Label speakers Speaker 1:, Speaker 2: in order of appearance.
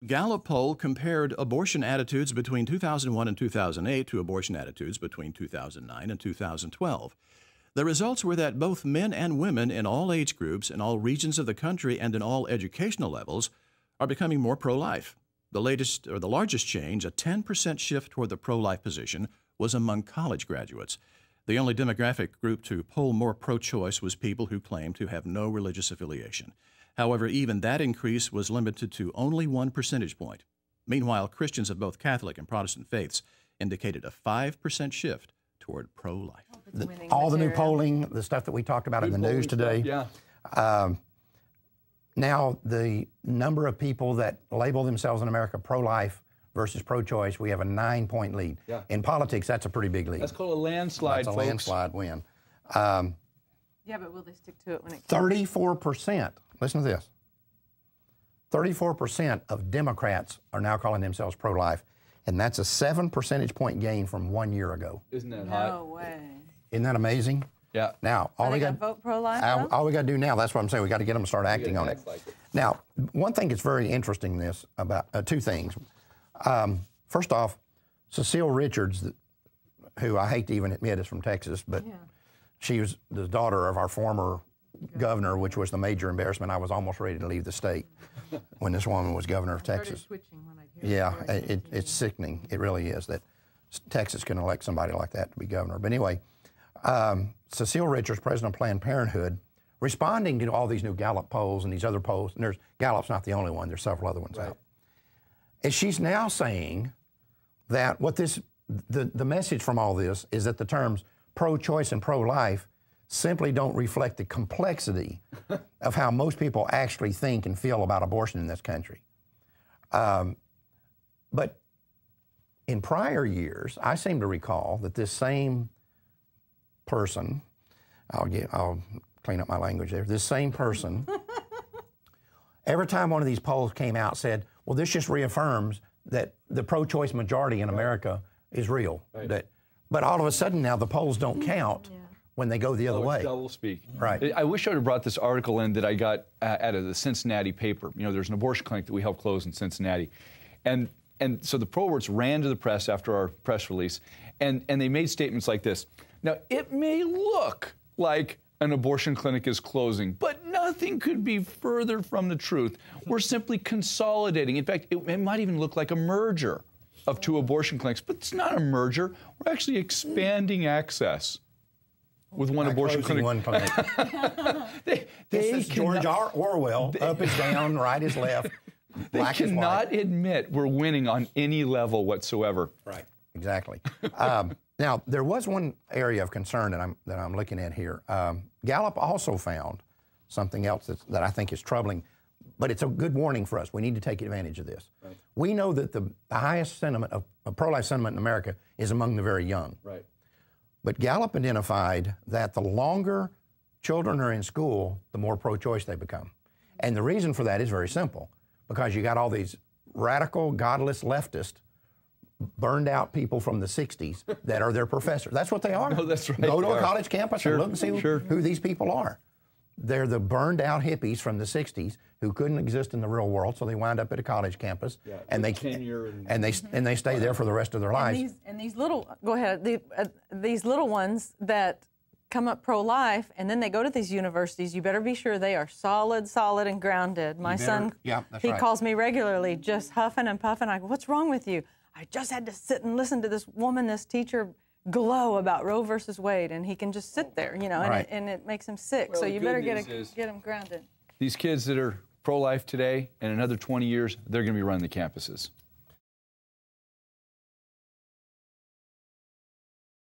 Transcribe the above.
Speaker 1: Gallup poll compared abortion attitudes between 2001 and 2008 to abortion attitudes between 2009 and 2012. The results were that both men and women in all age groups, in all regions of the country, and in all educational levels are becoming more pro-life. The latest, or the largest change, a 10% shift toward the pro-life position, was among college graduates. The only demographic group to poll more pro-choice was people who claimed to have no religious affiliation. However, even that increase was limited to only 1 percentage point. Meanwhile, Christians of both Catholic and Protestant faiths indicated a 5% shift toward pro-life.
Speaker 2: All the new polling, the stuff that we talked about in the news today.
Speaker 3: Yeah.
Speaker 2: Now, the number of people that label themselves in America pro-life versus pro-choice, we have a 9-point lead.
Speaker 3: Yeah.
Speaker 2: In politics, that's a pretty big lead.
Speaker 3: That's called a landslide,
Speaker 2: That's a
Speaker 3: folks.
Speaker 2: landslide win.
Speaker 4: Yeah, but will they stick to it when it comes?
Speaker 2: 34%, listen to this, 34% of Democrats are now calling themselves pro-life, and that's a 7 percentage point gain from 1 year ago.
Speaker 3: Isn't that hot?
Speaker 4: No way.
Speaker 2: Isn't that amazing?
Speaker 3: Yeah.
Speaker 2: Now, all we got
Speaker 4: vote pro-life.
Speaker 2: all we got to do now, that's what I'm saying, we got to get them to start acting on it. Now, one thing that's very interesting in this about two things. First off, Cecile Richards, who I hate to even admit is from Texas, but she was the daughter of our former governor, which was the major embarrassment. I was almost ready to leave the state when this woman was governor of Texas.
Speaker 4: Twitching when I hear
Speaker 2: It's sickening. It really is that Texas can elect somebody like that to be governor. But anyway, Cecile Richards, president of Planned Parenthood, responding to all these new Gallup polls and these other polls, and Gallup's not the only one, there's several other ones out. And she's now saying that the message from all this is that the terms pro-choice and pro-life simply don't reflect the complexity of how most people actually think and feel about abortion in this country. But in prior years, I seem to recall that this same person, I'll clean up my language there, this same person, every time one of these polls came out said, well, this just reaffirms that the pro-choice majority in America is real. But all of a sudden now the polls don't count when they go the other way.
Speaker 3: Double speak.
Speaker 2: Right.
Speaker 3: I wish I would have brought this article in that I got out of the Cincinnati paper. You know, there's an abortion clinic that we helped close in Cincinnati. And so the pro-aborts ran to the press after our press release, and they made statements like this. Now, it may look like an abortion clinic is closing, but nothing could be further from the truth. We're simply consolidating. In fact, it might even look like a merger of 2 abortion clinics, but it's not a merger. We're actually expanding access with one abortion clinic.
Speaker 2: One clinic. This is George Orwell. Up is down, right is left.
Speaker 3: They cannot admit we're winning on any level whatsoever.
Speaker 2: Right, exactly. Now, there was one area of concern that I'm looking at here. Gallup also found something else that I think is troubling, but it's a good warning for us. We need to take advantage of this. Right. We know that the highest sentiment of pro-life sentiment in America is among the very young.
Speaker 3: Right.
Speaker 2: But Gallup identified that the longer children are in school, the more pro-choice they become. And the reason for that is very simple, because you got all these radical, godless leftists, burned out people from the 60s that are their professors. That's what they are.
Speaker 3: No, that's right.
Speaker 2: Go to a college campus and look and see who these people are. They're the burned out hippies from the 60s who couldn't exist in the real world, so they wind up at a college campus and they stay there for the rest of their lives.
Speaker 4: And these little, go ahead, these little ones that come up pro-life and then they go to these universities, you better be sure they are solid and grounded. My son, he calls me regularly just huffing and puffing. I go, what's wrong with you? I just had to sit and listen to this woman, this teacher, glow about Roe versus Wade, and he can just sit there, you know, and it makes him sick.
Speaker 3: Well,
Speaker 4: so you better get him grounded.
Speaker 3: These kids that are pro-life today, in another 20 years, they're going to be running the campuses.